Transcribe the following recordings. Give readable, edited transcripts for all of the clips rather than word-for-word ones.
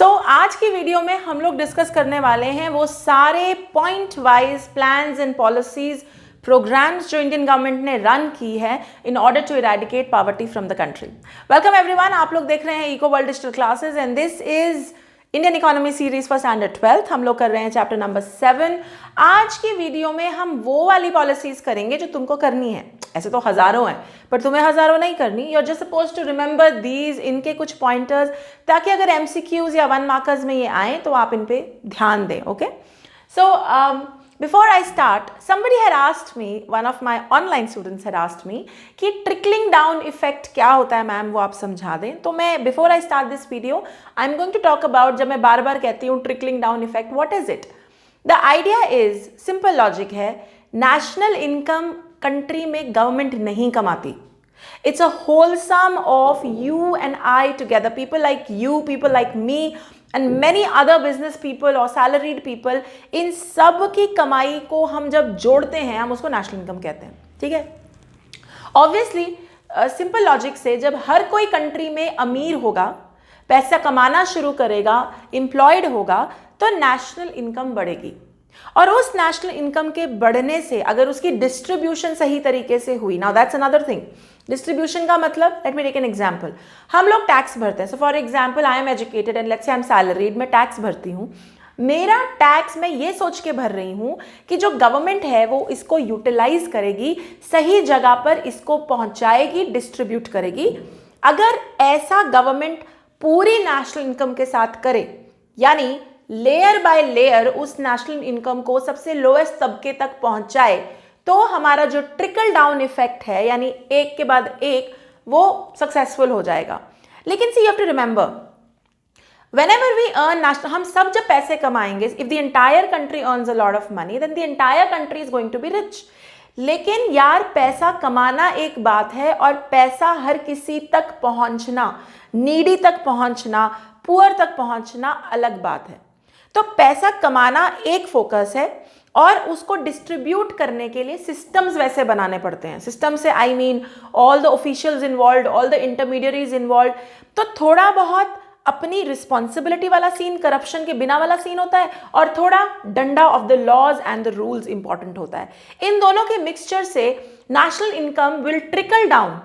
आज की वीडियो में हम लोग डिस्कस करने वाले हैं वो सारे point wise plans and policies programmes जो इंडियन गवर्नमेंट ने रन की है in order to eradicate poverty from the country. Welcome everyone, आप लोग देख रहे हैं eco world digital classes and this is Indian economy series for standard 12th। हम लोग कर रहे हैं चैप्टर नंबर 7। आज की वीडियो में हम वो वाली पॉलिसीज करेंगे जो तुमको करनी है। ऐसे तो हजारों हैं पर तुम्हें हजारों नहीं करनी। You are just suppose to remember these, इनके कुछ पॉइंटर्स, ताकि अगर एमसीक्यूज या 1 मार्कर्स में ये आए तो आप इन पे ध्यान दें। Okay, so before I start, somebody had asked me, one of my online students had asked me कि trickling down effect क्या होता है मैम, वो आप समझा दें। तो मैं before I start this video, I'm going to talk about, जब मैं बार बार कहती हूँ trickling down effect, what is it? The idea is, simple logic है, national income country में government नहीं कमाती। It's a wholesome of you and I together, people like you, people like me, and many other business people or salaried people, इन सब की कमाई को हम जब जोड़ते हैं हम उसको नेशनल इनकम कहते हैं। ठीक है, ऑब्वियसली सिंपल लॉजिक से जब हर कोई कंट्री में अमीर होगा, पैसा कमाना शुरू करेगा, एम्प्लॉयड होगा, तो नेशनल इनकम बढ़ेगी। और उस नेशनल इनकम के बढ़ने से अगर उसकी डिस्ट्रीब्यूशन सही तरीके से हुई, now that's another thing. Distribution का मतलब, let me take an example, हम लोग टैक्स भरते हैं। So for example, I am educated and let's say I am salaried, मैं टैक्स भरती हूँ। मेरा टैक्स मैं ये सोच के भर रही हूँ कि जो गवर्नमेंट है वो इसको यूटिलाइज करेगी, सही जगह पर इसको पहुंचाएगी, डिस्ट्रीब्यूट करेगी। अगर ऐसा गवर्नमेंट पूरी नेशनल इनकम के साथ करे, यानी लेयर बाय लेयर उस नेशनल इनकम को सबसे लोएस्ट तबके तक पहुंचाए, तो हमारा जो ट्रिकल डाउन इफेक्ट है, यानी एक के बाद एक, वो सक्सेसफुल हो जाएगा। लेकिन see you have to remember, whenever we earn national, हम सब जब पैसे कमाएंगे, if the entire country earns a lot of money, then the entire country is going to be rich. लेकिन यार, पैसा कमाना एक बात है और पैसा हर किसी तक पहुंचना, नीडी तक पहुंचना, पुअर तक पहुंचना अलग बात है। तो पैसा कमाना एक फोकस है और उसको डिस्ट्रीब्यूट करने के लिए सिस्टम्स वैसे बनाने पड़ते हैं। सिस्टम से I mean all the officials involve, all the intermediaries involve. तो थोड़ा बहुत अपनी रिस्पॉन्सिबिलिटी वाला सीन, करप्शन के बिना वाला सीन होता है, और थोड़ा डंडा of the laws and the rules important होता है। इन दोनों के मिक्सचर से national income will trickle down.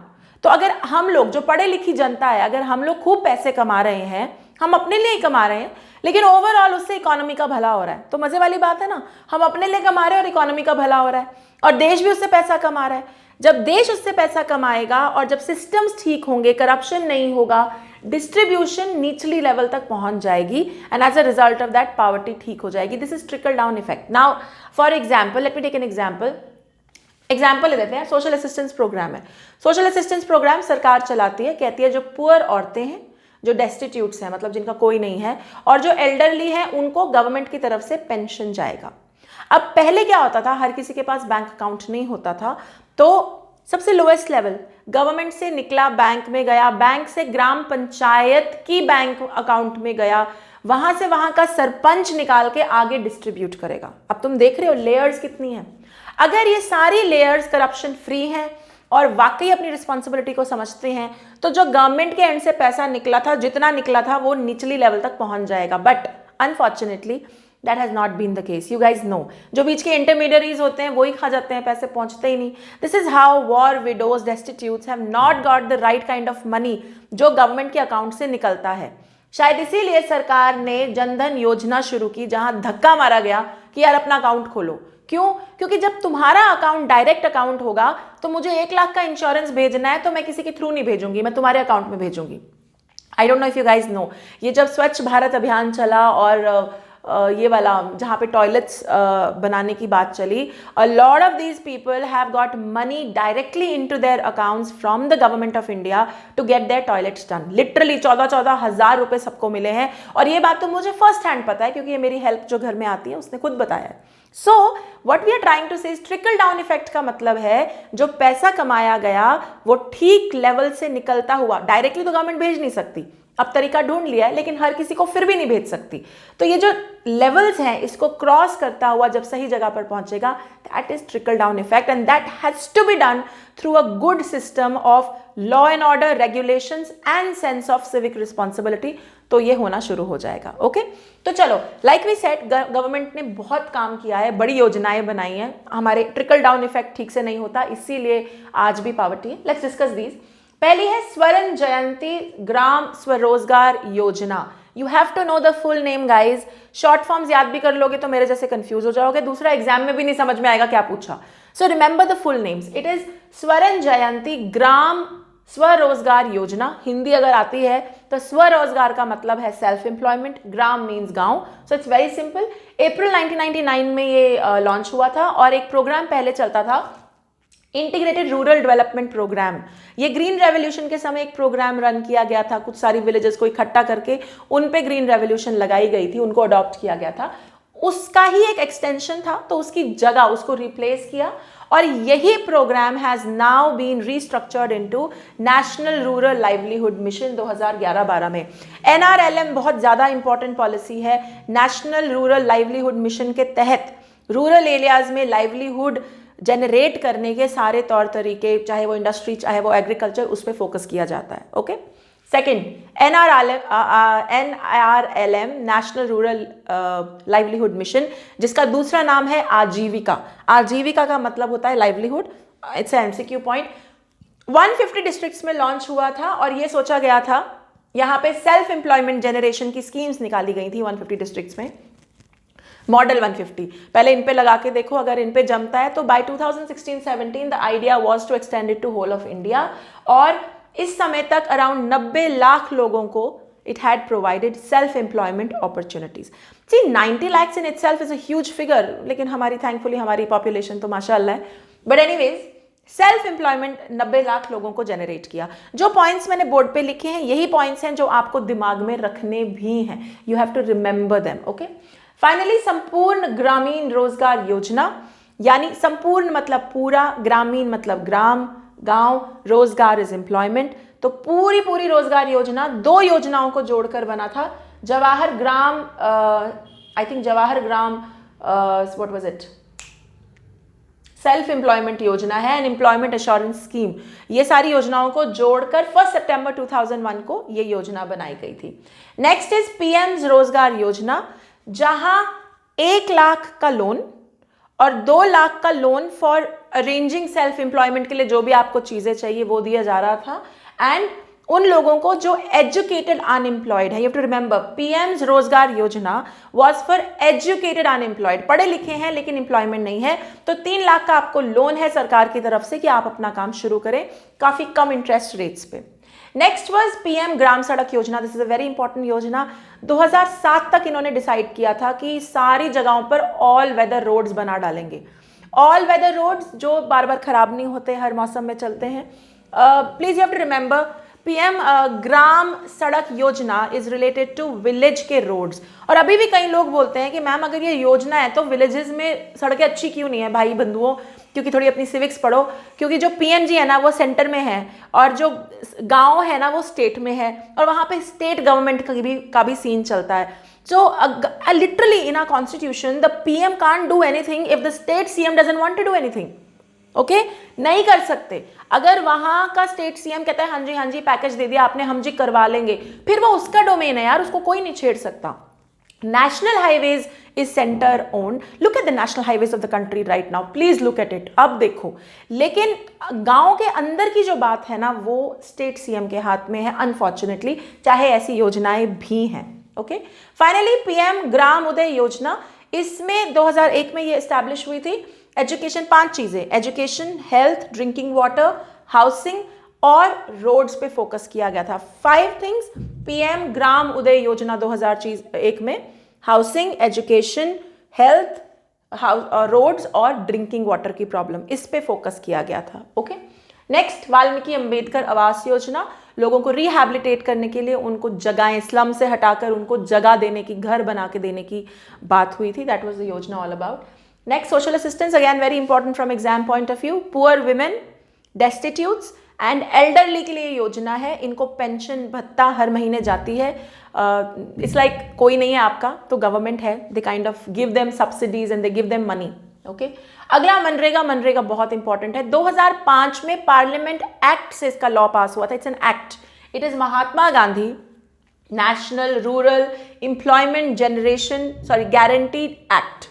तो अगर हम लोग जो पढ़े लिखी जनता है, अगर हम लोग खूब पैसे कमा रहे हैं, हम अपने लिए ही कमा रहे हैं, लेकिन ओवरऑल उससे इकोनॉमी का भला हो रहा है, तो मजे वाली बात है ना। हम अपने लिए कमा रहे हैं और इकोनॉमी का भला हो रहा है, और देश भी उससे पैसा कमा रहा है। जब देश उससे पैसा कमाएगा और जब सिस्टम्स ठीक होंगे, करप्शन नहीं होगा, डिस्ट्रीब्यूशन निचली लेवल तक पहुंच जाएगी, and as a result of that poverty ठीक हो जाएगी। This is trickle down effect. Now for example, let me take an example ले लेते हैं। सोशल असिस्टेंस प्रोग्राम है। सोशल असिस्टेंस प्रोग्राम सरकार चलाती है, कहती है जो पुअर औरतें हैं, जो डेस्टिट्यूट्स हैं, मतलब जिनका कोई नहीं है, और जो एल्डरली हैं, उनको गवर्नमेंट की तरफ से पेंशन जाएगा। अब पहले क्या होता था, हर किसी के पास बैंक अकाउंट नहीं होता था, तो सबसे लोएस्ट लेवल गवर्नमेंट से निकला, बैंक में गया, बैंक से ग्राम पंचायत की बैंक अकाउंट में गया, वहां से वहां का सरपंच निकाल के आगे डिस्ट्रीब्यूट करेगा। अब तुम देख रहे हो लेयर्स कितनी है। अगर ये सारी लेयर्स करप्शन फ्री हैं और वाकई अपनी रिस्पॉन्सिबिलिटी को समझते हैं, तो जो गवर्नमेंट के एंड से पैसा निकला था, जितना निकला था, वो निचली लेवल तक पहुंच जाएगा। But unfortunately that has not been the case. You guys know, जो बीच के इंटरमीडियरीज होते हैं वही खा जाते हैं, पैसे पहुंचते ही नहीं। This is how war, widows, डेस्टिट्यूट्स have not got the right kind of money जो गवर्नमेंट के अकाउंट से निकलता है। शायद इसीलिए सरकार ने जनधन योजना शुरू की, जहां धक्का मारा गया कि यार अपना अकाउंट खोलो। क्यों? क्योंकि जब तुम्हारा अकाउंट डायरेक्ट अकाउंट होगा, तो मुझे 1 लाख का इंश्योरेंस भेजना है, तो मैं किसी के थ्रू नहीं भेजूंगी, मैं तुम्हारे अकाउंट में भेजूंगी। I don't know if you guys know, ये जब स्वच्छ भारत अभियान चला और ये वाला जहाँ पे टॉयलेट्स बनाने की बात चली, a lot of these people have got money directly into their accounts from the government of India to get their toilets done. Literally 14-14 हज़ार रुपए सबको मिले हैं, और ये बात तो मुझे फर्स्ट हैंड पता है, क्योंकि ये मेरी हेल्प जो घर में आती है उसने खुद बताया है। So what we are trying to say is trickle down effect का मतलब है जो पैसा कमाया गया वो ठीक लेवल से निकलता हुआ, डायरेक्टली तो गवर्नमेंट भेज नहीं सकती, अब तरीका ढूंढ लिया है, लेकिन हर किसी को फिर भी नहीं भेज सकती। तो ये जो लेवल्स हैं, इसको क्रॉस करता हुआ जब सही जगह पर पहुंचेगा, that is trickle down effect, and that has to be done through a good system of law and order, regulations and sense of civic responsibility, तो ये होना शुरू हो जाएगा। ओके, तो चलो, लाइक वी सेड, गवर्नमेंट ने बहुत काम किया है, बड़ी योजनाएं बनाई हैं, हमारे ट्रिकल डाउन इफेक्ट ठीक से नहीं होता, इसीलिए आज भी पॉवर्टी है। Let's discuss these. पहली है Swarn Jayanti Gram Swarozgar Yojana. You have to know the full name guys, short forms याद भी कर लोगे तो मेरे जैसे कंफ्यूज हो जाओगे, दूसरा एग्जाम में भी नहीं समझ में आएगा क्या पूछा। So remember the full names, it is स्वर्ण जयंती ग्राम स्वरोजगार योजना। हिंदी अगर आती है तो स्वरोजगार का मतलब है सेल्फ एम्प्लॉयमेंट, ग्राम मीन्स गांव, सो इट्स वेरी सिंपल। अप्रैल 1999 में ये लॉन्च हुआ था और एक प्रोग्राम पहले चलता था, इंटीग्रेटेड रूरल डेवलपमेंट प्रोग्राम। ये ग्रीन रेवोल्यूशन के समय एक प्रोग्राम रन किया गया था, कुछ सारी विलेजेस को इकट्ठा करके उन पे ग्रीन रेवोल्यूशन लगाई गई थी, उनको अडॉप्ट किया गया था, उसका ही एक एक्सटेंशन था, तो उसकी जगह उसको रिप्लेस किया और यही programme has now been restructured into national rural livelihood mission 2011-12 में। NRLM बहुत ज़्यादा इंपॉर्टेंट पॉलिसी है। नेशनल रूरल लाइवलीहुड मिशन के तहत रूरल एरियाज में लाइवलीहुड जनरेट करने के सारे तौर तरीके, चाहे वो इंडस्ट्री चाहे वो एग्रीकल्चर, उस पर फोकस किया जाता है। Okay, second, NRLM national rural livelihood mission, जिसका दूसरा नाम है आजीविका। आजीविका का मतलब होता है livelihood. It's MCQ point. 150 districts में लॉन्च हुआ था और ये सोचा गया था, यहाँ पे सेल्फ एम्प्लॉयमेंट जनरेशन की स्कीम्स निकाली गई थी 150 डिस्ट्रिक्ट्स में। मॉडल 150 पहले इन पे लगा के देखो, अगर इन पे जमता है तो by 2016-17 the idea was to extend it to whole of India, और इस समय तक अराउंड 90 लाख लोगों को it had provided self-employment opportunities. See, 90 lakhs in itself is a huge figure, लेकिन हमारी thankfully हमारी population तो माशाअल्लाह है। But anyways, self employment 90 lakh लोगों को जनरेट किया। जो पॉइंट्स मैंने बोर्ड पे लिखे हैं यही पॉइंट्स हैं जो आपको दिमाग में रखने भी हैं, you have to remember them. Okay, finally Sampoorna Grameen रोजगार योजना, यानी संपूर्ण मतलब पूरा, ग्रामीण मतलब ग्राम, गांव, रोजगार इज एम्प्लॉयमेंट, तो पूरी रोजगार योजना 2 योजनाओं को जोड़कर बना था। Jawahar Gram, I think Jawahar Gram, what was it, self employment Yojana है एंड एम्प्लॉयमेंट एश्योरेंस स्कीम। ये सारी योजनाओं को जोड़कर 1 सितंबर 2001 को ये योजना बनाई गई थी। नेक्स्ट इज पीएम रोजगार योजना, जहां 1 लाख का लोन और 2 लाख का loan for arranging self employment के लिए जो भी आपको चीजें चाहिए वो दिया जा रहा था, एंड उन लोगों को जो एजुकेटेड अनएम्प्लॉयड है। You have to remember, PM Rozgar Yojana was for educated unemployed, पढ़े लिखे हैं लेकिन एम्प्लॉयमेंट नहीं है, तो 3 लाख का आपको लोन है सरकार की तरफ से कि आप अपना काम शुरू करें, काफी कम इंटरेस्ट रेट्स पे। Next was PM Gram Sadak योजना। This is a very important योजना। 2007 तक इन्होंने डिसाइड किया था कि सारी जगहों पर ऑल वेदर रोड्स बना डालेंगे। ऑल वेदर रोड्स जो बार बार खराब नहीं होते, हर मौसम में चलते हैं। Please you have to remember, PM Gram Sadak Yojana is related to village के रोड्स। और अभी भी कई लोग बोलते हैं कि मैम अगर ये योजना है तो विलेजेस में सड़कें अच्छी क्यों नहीं है? भाई बंधुओं, क्योंकि थोड़ी अपनी सिविक्स पढ़ो, क्योंकि जो पीएमजी है ना वो सेंटर में है और जो गांव है ना वो स्टेट में है, और वहाँ पे स्टेट गवर्नमेंट का भी सीन चलता है। So literally in our constitution the PM can't do anything if the state CM doesn't want to do anything. Okay, नहीं कर सकते। अगर वहां का स्टेट सीएम कहता है हाँ जी पैकेज दे दिया आपने, हम जी करवा लेंगे, फिर वो उसका डोमेन है यार, उसको कोई नहीं छेड़ सकता। National highways is centre owned. Look at the national highways of the country right now, please look at it. अब देखो, लेकिन गांव के अंदर की जो बात है ना वो स्टेट सीएम के हाथ में है अनफॉर्चुनेटली, चाहे ऐसी योजनाएं भी हैं। ओके, फाइनली पीएम ग्राम उदय योजना, इसमें 2001 में ये एस्टैब्लिश हुई थी। एजुकेशन, 5 चीजें, education, health, drinking water, housing और रोड्स पे फोकस किया गया था। 5 थिंग्स पीएम ग्राम उदय योजना 2001 में, हाउसिंग, एजुकेशन, हेल्थ, रोड्स और ड्रिंकिंग वाटर की प्रॉब्लम, इस पे फोकस किया गया था। ओके, नेक्स्ट वाल्मीकि अंबेडकर आवास योजना, लोगों को रिहैबिलिटेट करने के लिए उनको जगहें, स्लम से हटाकर उनको जगह देने की, घर बना के देने की बात हुई थी। दैट वाज द योजना all about. Next social assistance, again very important from exam point of view. Poor women, डेस्टिट्यूट्स and elderly के लिए योजना है, इनको पेंशन भत्ता हर महीने जाती है। इट्स लाइक कोई नहीं है आपका तो गवर्नमेंट है, they kind of give them subsidies and they give them money. Okay अगला मनरेगा बहुत इंपॉर्टेंट है। 2005 में पार्लियामेंट एक्ट से इसका लॉ पास हुआ था। It's an act, it is Mahatma Gandhi national rural employment guaranteed act,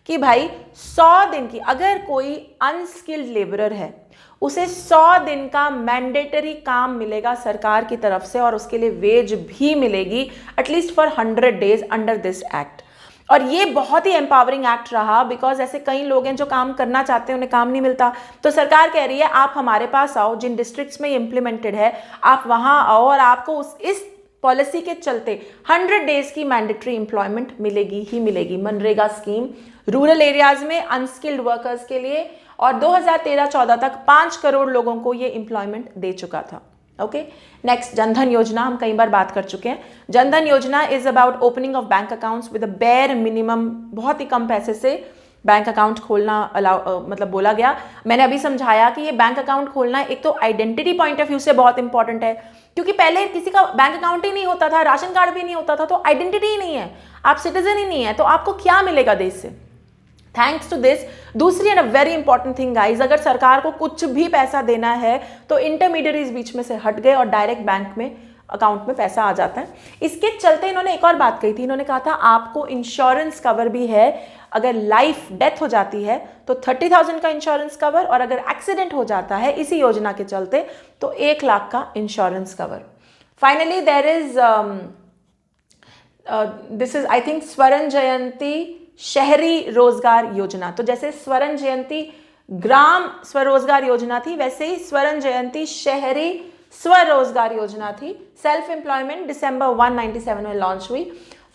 कि भाई 100 दिन की, अगर कोई अनस्किल्ड लेबरर है उसे 100 दिन का मैंडेटरी काम मिलेगा सरकार की तरफ से, और उसके लिए वेज भी मिलेगी at least for 100 days under this act. और ये बहुत ही एम्पावरिंग एक्ट रहा, बिकॉज ऐसे कई लोग हैं जो काम करना चाहते हैं, उन्हें काम नहीं मिलता, तो सरकार कह रही है आप हमारे पास आओ, जिन डिस्ट्रिक्ट्स में ये इंप्लीमेंटेड है आप वहां आओ और आपको इस पॉलिसी के चलते 100 डेज की मैंडेटरी एम्प्लॉयमेंट मिलेगी ही मिलेगी। मनरेगा स्कीम रूरल एरियाज में अनस्किल्ड वर्कर्स के लिए, और 2013-14 तक 5 करोड़ लोगों को ये एम्प्लॉयमेंट दे चुका था। ओके नेक्स्ट, जनधन योजना, हम कई बार बात कर चुके हैं। जनधन योजना is about opening of bank accounts with a bare minimum, बहुत ही कम पैसे से बैंक अकाउंट खोलना मतलब बोला गया। मैंने अभी समझाया कि ये बैंक अकाउंट खोलना एक तो आइडेंटिटी पॉइंट ऑफ व्यू से बहुत इंपॉर्टेंट है, क्योंकि पहले किसी का बैंक अकाउंट ही नहीं होता था, राशन कार्ड भी नहीं होता था, तो आइडेंटिटी ही नहीं है, आप सिटीजन ही नहीं है, तो आपको क्या मिलेगा देश से? Thanks to this. दूसरी and a very important thing guys, अगर सरकार को कुछ भी पैसा देना है तो इंटरमीडियरीज बीच में से हट गए और डायरेक्ट बैंक में अकाउंट में पैसा आ जाता है। इसके चलते इन्होंने एक और बात कही थी, इन्होंने कहा था आपको इंश्योरेंस कवर भी है, अगर लाइफ डेथ हो जाती है तो 30,000 का इंश्योरेंस कवर, और अगर एक्सीडेंट हो जाता है इसी योजना के चलते तो 1 लाख का insurance cover. Finally there is this is I think Swarn Jayanti शहरी रोजगार योजना। तो जैसे स्वर्ण जयंती ग्राम स्वरोजगार योजना थी, वैसे ही स्वर्ण जयंती शहरी स्वरोजगार योजना थी। सेल्फ एम्प्लॉयमेंट December 1997 में लॉन्च हुई।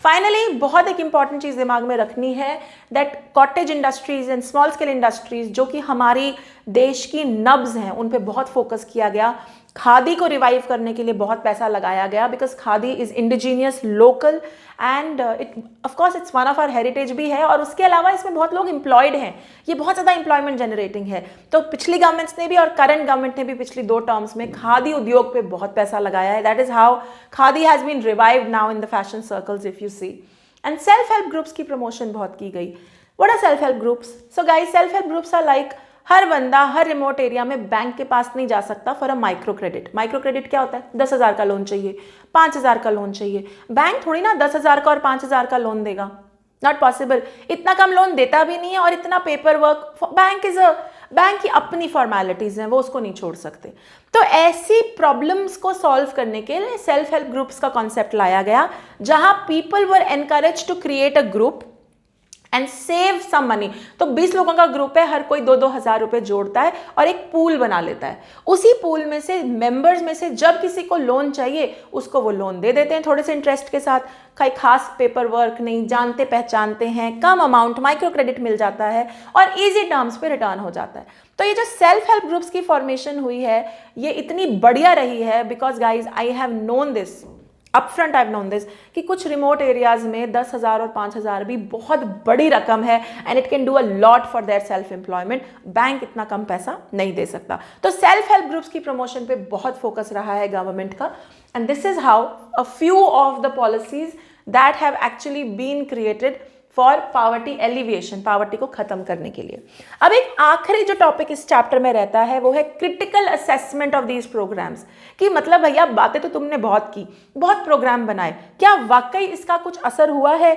फाइनली बहुत एक इंपॉर्टेंट चीज दिमाग में रखनी है, that cottage industries and small scale industries जो कि हमारी देश की नब्ज हैं, उन पे बहुत फोकस किया गया। खादी को रिवाइव करने के लिए बहुत पैसा लगाया गया, because khadi is indigenous local and it of course it's one of our heritage भी है, और उसके अलावा इसमें बहुत लोग एम्प्लॉयड हैं, ये बहुत ज़्यादा एम्प्लॉयमेंट जनरेटिंग है। तो पिछली गवर्नमेंट्स ने भी और करंट गवर्नमेंट ने भी पिछली 2 टर्म्स में खादी उद्योग पे बहुत पैसा लगाया है। That is how khadi has been revived now in the fashion circles if you see. And self help groups की प्रमोशन बहुत की गई। What are self help groups? So guys, self help groups are like, हर बंदा हर remote area में bank के पास नहीं जा सकता for a micro credit. Micro credit क्या होता है? 10,000 का लोन चाहिए, 5,000 का लोन चाहिए। बैंक थोड़ी ना 10,000 का और 5,000 का लोन देगा, नॉट पॉसिबल। इतना कम लोन देता भी नहीं है, और इतना पेपर वर्क, बैंक की अपनी फॉर्मेलिटीज हैं, वो उसको नहीं छोड़ सकते। तो ऐसी प्रॉब्लम्स को सॉल्व करने के लिए सेल्फ हेल्प ग्रुप्स का कॉन्सेप्ट लाया गया, जहां people were encourage to create a group and save some money. तो 20 लोगों का ग्रुप है, हर कोई 2-2 हज़ार रुपए जोड़ता है और एक पूल बना लेता है। उसी पूल में से मेंबर्स में से जब किसी को लोन चाहिए उसको वो लोन दे देते हैं थोड़े से इंटरेस्ट के साथ। कोई खास पेपर वर्क नहीं, जानते पहचानते हैं, कम अमाउंट माइक्रो क्रेडिट मिल जाता है और इजी टर्म्स पे रिटर्न हो जाता है। तो ये जो सेल्फ हेल्प ग्रुप्स की फॉर्मेशन हुई है ये इतनी बढ़िया रही है, because guys I have known this upfront, I have known this कि कुछ रिमोट एरियाज में 10,000 और 5,000 भी बहुत बड़ी रकम है and it can do a lot for their self employment. Bank इतना कम पैसा नहीं दे सकता। तो सेल्फ हेल्प ग्रुप्स की प्रमोशन पे बहुत फोकस रहा है गवर्नमेंट का, and this is how a few of the policies that have actually been created for poverty alleviation, poverty को खत्म करने के लिए। अब एक आखिरी जो टॉपिक इस चैप्टर में रहता है वो है critical assessment of these programmes, कि मतलब भैया बातें तो तुमने बहुत की, बहुत प्रोग्राम बनाए, क्या वाकई इसका कुछ असर हुआ है?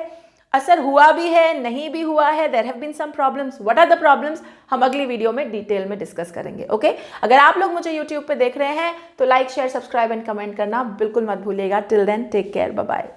असर हुआ भी है, नहीं भी हुआ है, there have been some problems. What are the problems? हम अगली वीडियो में डिटेल में डिस्कस करेंगे। ओके अगर आप लोग मुझे यूट्यूब पे देख रहे हैं तो like share subscribe and comment करना बिल्कुल मत भूलिएगा। Till then take care, bye bye.